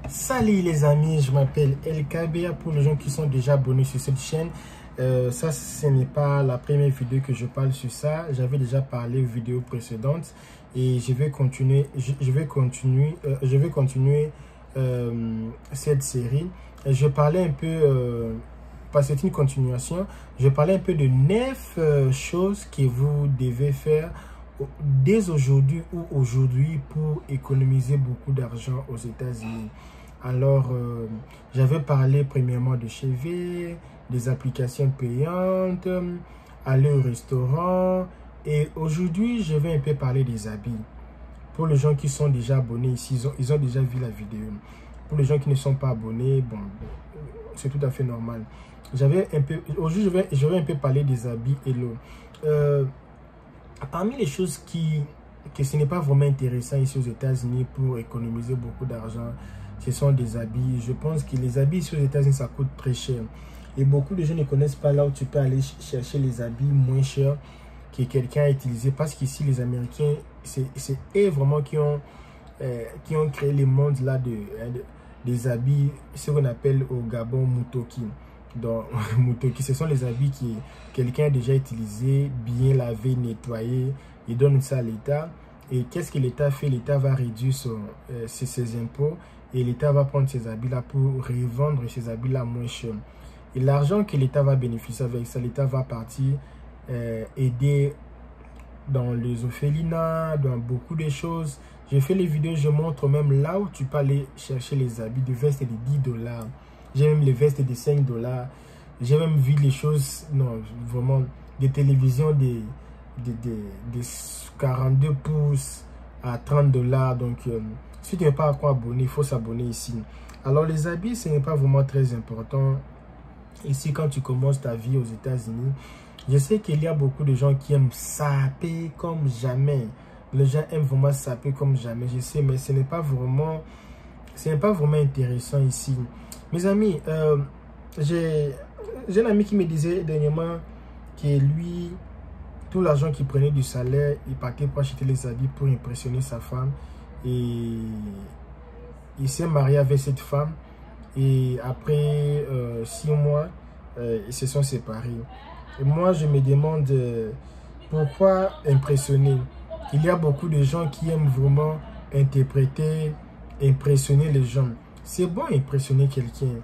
Salut les amis, je m'appelle LKBA pour les gens qui sont déjà abonnés sur cette chaîne. Ça, ce n'est pas la première vidéo que je parle sur ça. J'avais déjà parlé aux vidéos précédentes et je vais continuer cette série. Je parlais un peu, parce que c'est une continuation, je parlais un peu de 9 choses que vous devez faire dès aujourd'hui ou aujourd'hui pour économiser beaucoup d'argent aux États-Unis. Alors, j'avais parlé premièrement de chevet, des applications payantes, aller au restaurant. Et aujourd'hui, je vais un peu parler des habits. Pour les gens qui sont déjà abonnés ici, ils ont déjà vu la vidéo. Pour les gens qui ne sont pas abonnés, bon, c'est tout à fait normal. Aujourd'hui, je vais un peu parler des habits et l'eau. Parmi les choses que ce n'est pas vraiment intéressant ici aux États-Unis pour économiser beaucoup d'argent, ce sont des habits. Je pense que les habits ici aux États-Unis, ça coûte très cher. Et beaucoup de gens ne connaissent pas là où tu peux aller chercher les habits moins chers que quelqu'un a utilisé. Parce qu'ici, les Américains, c'est eux vraiment qui ont créé le monde là des habits, ce qu'on appelle au Gabon Mutoki. Donc, Mutoki, ce sont les habits que quelqu'un a déjà utilisé, bien lavé, nettoyé. Il donne ça à l'État. Et qu'est-ce que l'État fait? L'État va réduire ses impôts et l'État va prendre ces habits-là pour revendre ces habits-là moins cher. Et l'argent que l'État va bénéficier avec ça, l'État va partir aider dans les orphelinats, dans beaucoup de choses. J'ai fait les vidéos, je montre même là où tu peux aller chercher les habits de vestes de 10 $. J'ai même les vestes de 5 $. J'ai même vu les choses, non, vraiment, des télévisions de 42 pouces à 30 $. Donc, si tu n'es pas encore abonné, il faut s'abonner ici. Alors, les habits, ce n'est pas vraiment très important. Ici, quand tu commences ta vie aux États-Unis, je sais qu'il y a beaucoup de gens qui aiment saper comme jamais. Les gens aiment vraiment saper comme jamais, je sais, mais ce n'est pas vraiment intéressant ici. Mes amis, j'ai un ami qui me disait dernièrement que lui, tout l'argent qu'il prenait du salaire, il partait pour acheter les habits pour impressionner sa femme. Et il s'est marié avec cette femme. Et après 6 mois, ils se sont séparés. Et moi, je me demande pourquoi impressionner. Il y a beaucoup de gens qui aiment vraiment impressionner les gens. C'est bon impressionner quelqu'un,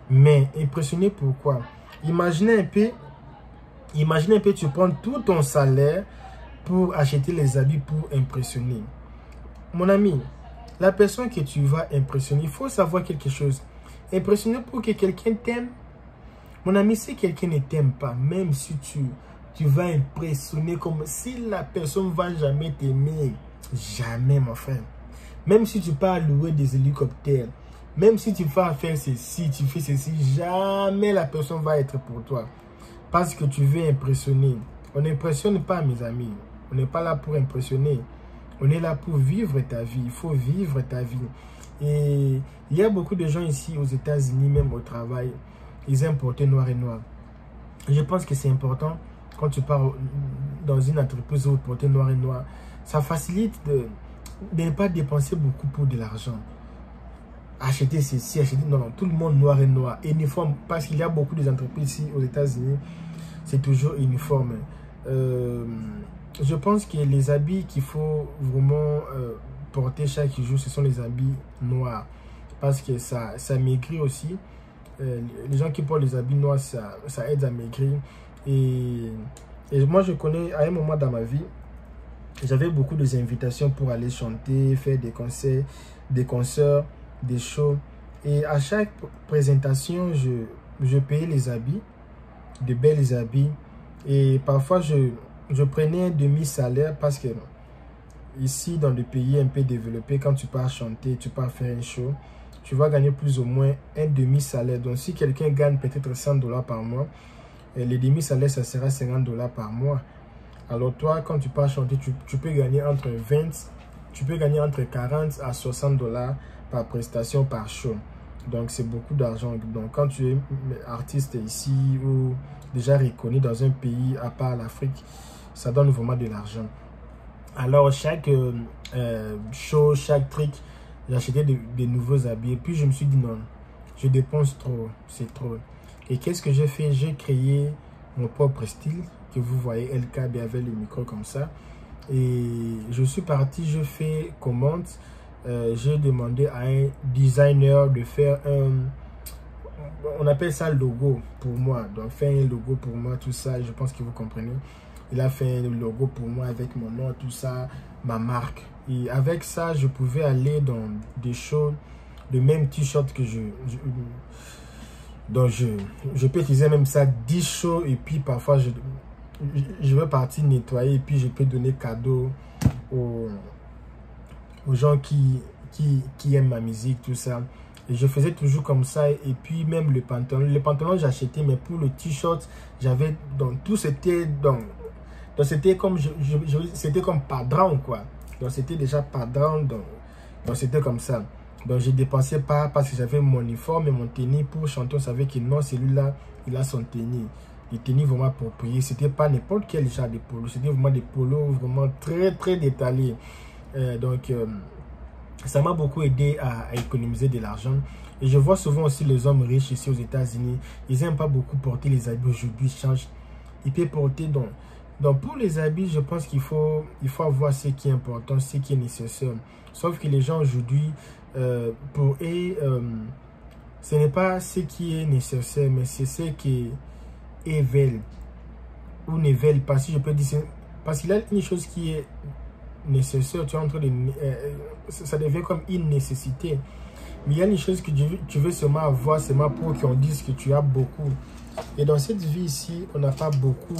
mais impressionner pourquoi? Imaginez un peu, tu prends tout ton salaire pour acheter les habits pour impressionner. Mon ami, la personne que tu vas impressionner, il faut savoir quelque chose. Impressionner pour que quelqu'un t'aime. Mon ami, si quelqu'un ne t'aime pas, même si tu vas impressionner comme si la personne ne va jamais t'aimer. Jamais, mon frère. Même si tu pars louer des hélicoptères, même si tu vas faire ceci, tu fais ceci, jamais la personne va être pour toi. Parce que tu veux impressionner. On n'impressionne pas, mes amis. On n'est pas là pour impressionner. On est là pour vivre ta vie. Il faut vivre ta vie. Et il y a beaucoup de gens ici aux États-Unis, même au travail, ils aiment porter noir et noir. Je pense que c'est important quand tu pars dans une entreprise où porter noir et noir. Ça facilite de ne pas dépenser beaucoup pour de l'argent. Acheter ceci, acheter... Non, tout le monde noir et noir. Uniforme, parce qu'il y a beaucoup d'entreprises ici aux États-Unis, c'est toujours uniforme. Je pense que les habits qu'il faut vraiment porter chaque jour, ce sont les habits noirs. Parce que ça maigrit aussi. Les gens qui portent les habits noirs, ça aide à maigrir. Et moi, je connais, à un moment dans ma vie, j'avais beaucoup d'invitations pour aller chanter, faire des concerts, des shows. Et à chaque présentation, je payais les habits, de belles habits. Et parfois, je prenais un demi-salaire parce que ici, dans le pays un peu développé, quand tu pars chanter, tu pars faire un show, tu vas gagner plus ou moins un demi-salaire. Donc, si quelqu'un gagne peut-être 100 $ par mois, les demi-salaires, ça sera 50 $ par mois. Alors, toi, quand tu pars chanter, tu peux gagner entre 40 à 60 $ par prestation, par show. Donc, c'est beaucoup d'argent. Donc, quand tu es artiste ici ou déjà reconnu dans un pays à part l'Afrique, ça donne vraiment de l'argent. Alors, chaque show, chaque truc, J'ai acheté des nouveaux habits. Et puis, je me suis dit non, je dépense trop, c'est trop. Et qu'est-ce que j'ai fait? J'ai créé mon propre style, que vous voyez, LKB avec le micro comme ça. Et je suis parti, je fais commande. J'ai demandé à un designer de faire un, on appelle ça logo pour moi. Donc, faire un logo pour moi, tout ça, je pense que vous comprenez. Il a fait un logo pour moi avec mon nom, tout ça, ma marque. Et avec ça, je pouvais aller dans des shows, de même t-shirt que donc je peux utiliser même ça 10 shows et puis parfois je vais partir nettoyer et puis je peux donner cadeau aux gens qui aiment ma musique, tout ça. Et je faisais toujours comme ça. Et puis même le pantalon j'ai acheté, mais pour le t-shirt, j'avais, donc tout c'était donc c'était comme c'était comme padron quoi. Donc c'était déjà padron, donc c'était comme ça. Donc je dépensais pas parce que j'avais mon uniforme et mon tennis pour chanter. On savait que non, celui-là, il a son tennis. Les tenues vraiment appropriées. C'était pas n'importe quel genre de polo. C'était vraiment des polos vraiment très détaillés. Ça m'a beaucoup aidé à économiser de l'argent. Et je vois souvent aussi les hommes riches ici aux États-Unis. Ils n'aiment pas beaucoup porter les habits aujourd'hui. Ils changent. Ils peuvent porter donc pour les habits, je pense qu'il faut avoir ce qui est important, ce qui est nécessaire. Sauf que les gens aujourd'hui, pour eux, ce n'est pas ce qui est nécessaire, mais c'est ce qu'ils veulent ou ne veulent pas. Si je peux dire, parce qu'il y a une chose qui est nécessaire, tu es en train de, ça devient comme une nécessité. Mais il y a une chose que tu veux seulement avoir, seulement pour qu'on dise que tu as beaucoup. Et dans cette vie ici, on n'a pas beaucoup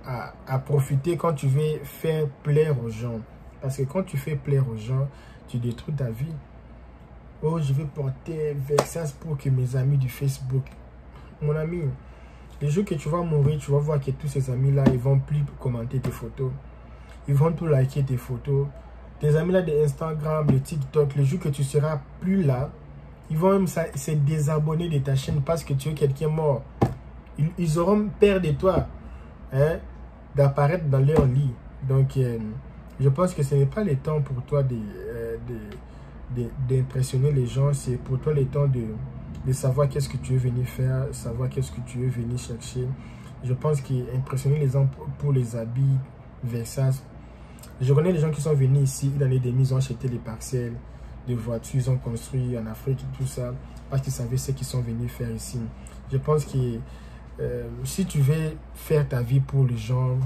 à profiter quand tu veux faire plaire aux gens. Parce que quand tu fais plaire aux gens, tu détruis ta vie. Oh, je vais porter Versace pour que mes amis du Facebook. Mon ami, le jour que tu vas mourir, tu vas voir que tous ces amis-là, ils vont plus commenter tes photos. Ils vont tout liker tes photos. Tes amis-là de Instagram, de TikTok, le jour que tu seras plus là, ils vont même se désabonner de ta chaîne parce que tu es quelqu'un mort. Ils auront peur de toi d'apparaître dans leur lit. Donc, je pense que ce n'est pas le temps pour toi d'impressionner les gens. C'est pour toi le temps de savoir qu'est-ce que tu veux venir faire, savoir qu'est-ce que tu veux venir chercher. Je pense qu'impressionner les gens pour les habits, Versace. Je connais des gens qui sont venus ici, l'année dernière, ils ont acheté des parcelles, des voitures, ils ont construit en Afrique, tout ça, parce qu'ils savaient ce qu'ils sont venus faire ici. Je pense que si tu veux faire ta vie pour les gens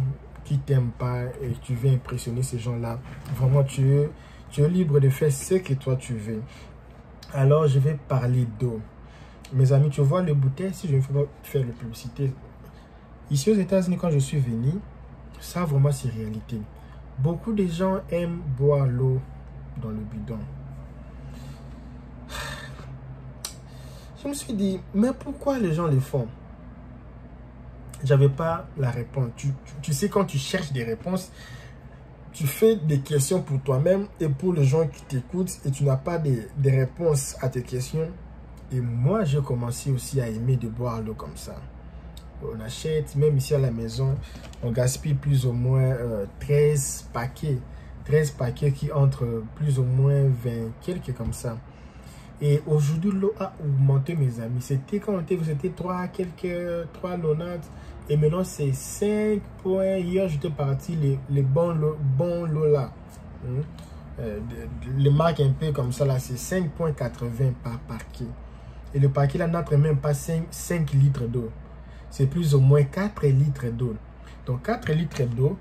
qui t'aiment pas et tu veux impressionner ces gens-là, vraiment tu es libre de faire ce que toi tu veux. Alors je vais parler d'eau. Mes amis, tu vois le bouteille, si je ne fais pas faire la publicité. Ici aux États-Unis, quand je suis venu, ça vraiment c'est réalité. Beaucoup de gens aiment boire l'eau dans le bidon. Je me suis dit, mais pourquoi les gens le font? J'avais pas la réponse. Tu sais, quand tu cherches des réponses, tu fais des questions pour toi-même et pour les gens qui t'écoutent et tu n'as pas des réponses à tes questions. Et moi, j'ai commencé aussi à aimer de boire l'eau comme ça. On achète, même ici à la maison, on gaspille plus ou moins 13 paquets. 13 paquets qui entrent plus ou moins 20, quelques comme ça. Et aujourd'hui, l'eau a augmenté, mes amis. C'était quand c'était 3,90. Et maintenant, c'est 5 points. Hier, j'étais parti, les bons lots là. Les marques un peu comme ça, là, c'est 5,80 par paquet. Et le paquet là n'entre même pas 5 litres d'eau. C'est plus ou moins 4 litres d'eau. Donc 4 litres d'eau,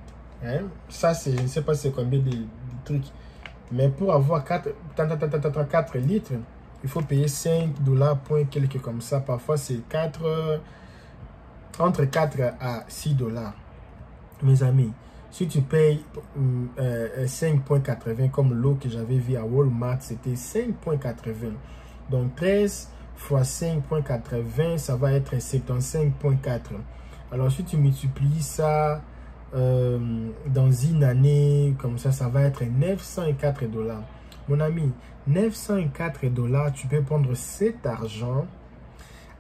ça c'est, je ne sais pas c'est combien de trucs. Mais pour avoir 4 litres, il faut payer 5 $, point quelque comme ça. Parfois c'est entre 4 à 6 $. Mes amis, si tu payes 5,80 comme l'eau que j'avais vu à Walmart, c'était 5,80. Donc 13 fois 5,80, ça va être 75,4. Alors si tu multiplies ça dans une année comme ça va être 904 $. Mon ami, 904 $, tu peux prendre cet argent,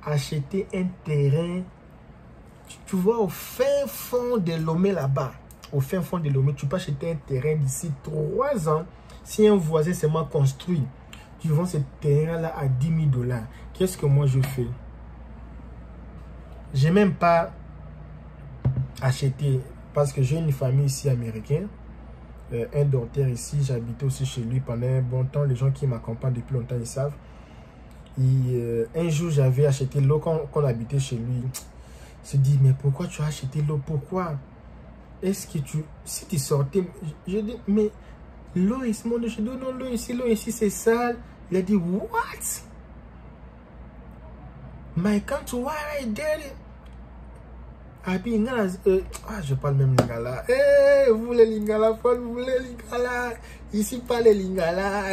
acheter un terrain. Tu vois, au fin fond de Lomé là-bas, au fin fond de Lomé, tu peux acheter un terrain d'ici 3 ans. Si un voisin seulement construit, tu vends ce terrain-là à 10 000 $. Qu'est-ce que moi je fais? J'ai même pas acheté, parce que j'ai une famille ici américaine, un docteur ici, j'habitais aussi chez lui pendant un bon temps. Les gens qui m'accompagnent depuis longtemps, ils savent. Et un jour, j'avais acheté l'eau quand on habitait chez lui. Il se dit, mais pourquoi tu as acheté l'eau? Pourquoi? Est-ce que si tu sortais, je dis, mais l'eau ici, mon Dieu, je dis, non, l'eau ici, c'est sale. Il a dit, what? My country, why I did it? Je parle même lingala. Eh, vous les lingala, vous les lingala. Ici, pas les lingala.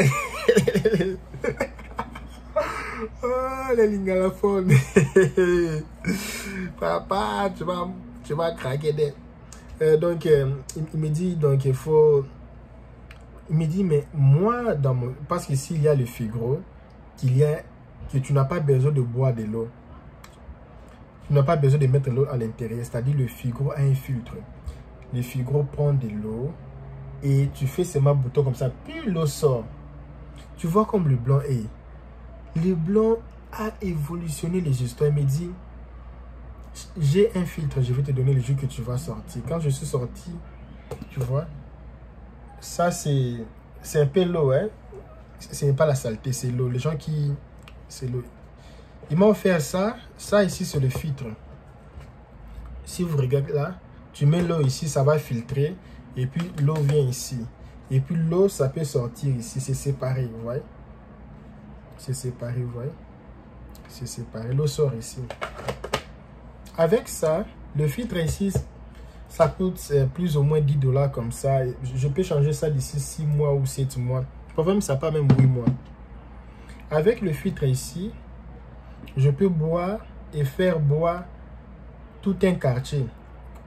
Oh, les lingala phone. Papa, tu vas craquer des. Donc, il me dit, donc, il faut. Il me dit, mais moi, parce qu'ici, il y a le Figro, que tu n'as pas besoin de boire de l'eau. Tu n'as pas besoin de mettre l'eau à l'intérieur. C'est-à-dire, le Figro a un filtre. Le Figro prend de l'eau et tu fais seulement un bouton comme ça. Puis l'eau sort. Tu vois comme le blanc est. Le blanc a évolutionné les histoires. Il me dit, j'ai un filtre, je vais te donner le jour que tu vas sortir. Quand je suis sorti, tu vois, ça c'est un peu l'eau, hein. Ce n'est pas la saleté, c'est l'eau. Les gens qui... C'est l'eau. Ils m'ont offert ça. Ça ici, c'est le filtre. Si vous regardez là, tu mets l'eau ici, ça va filtrer. Et puis l'eau vient ici. Et puis l'eau, ça peut sortir ici. C'est séparé, vous voyez. C'est séparé, vous voyez. C'est séparé. L'eau sort ici. Avec ça, le filtre ici, ça coûte plus ou moins 10 $ comme ça. Je peux changer ça d'ici 6 mois ou 7 mois. Parfois même, ça pas même 8 mois. Avec le filtre ici, je peux boire et faire boire tout un quartier.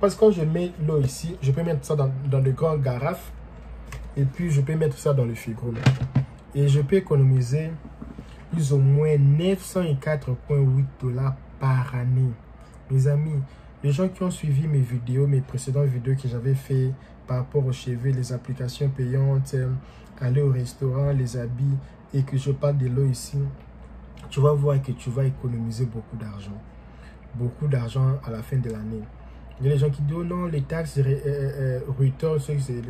Parce que quand je mets l'eau ici, je peux mettre ça dans de grandes garafes. Et puis, je peux mettre ça dans le frigo. Et je peux économiser plus ou moins 904,8 $ par année. Mes amis, les gens qui ont suivi mes vidéos, mes précédentes vidéos que j'avais fait par rapport aux cheveux, les applications payantes, aller au restaurant, les habits, et que je parle de l'eau ici, tu vas voir que tu vas économiser beaucoup d'argent. Beaucoup d'argent à la fin de l'année. Il y a des gens qui disent, oh non, les taxes return, c'est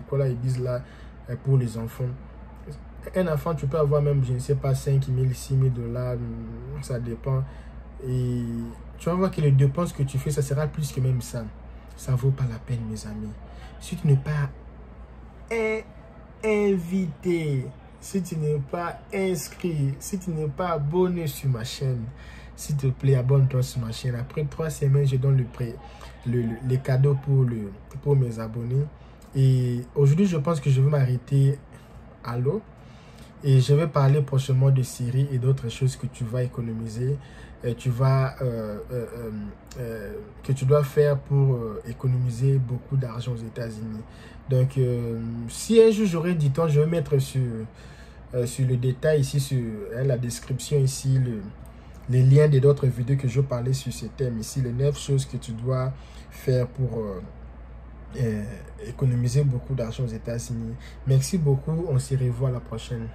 quoi là, ils disent là, pour les enfants. Un enfant, tu peux avoir même, je ne sais pas, 5 000, 6 000 $, ça dépend. Et tu vas voir que les dépenses que tu fais, ça sera plus que même ça. Ça ne vaut pas la peine, mes amis. Si tu n'es pas invité, si tu n'es pas inscrit, si tu n'es pas abonné sur ma chaîne, s'il te plaît, abonne-toi sur ma chaîne. Après 3 semaines, je donne les cadeaux pour mes abonnés. Et aujourd'hui, je pense que je vais m'arrêter à l'eau. Et je vais parler prochainement de séries et d'autres choses que tu vas économiser. Que tu dois faire pour économiser beaucoup d'argent aux États-Unis. Donc, si un jour j'aurai du temps, je vais mettre sur le détail ici, sur la description ici, les liens d'autres vidéos que je parlais sur ce thème ici, les 9 choses que tu dois faire pour économiser beaucoup d'argent aux États-Unis. Merci beaucoup, on se revoit la prochaine.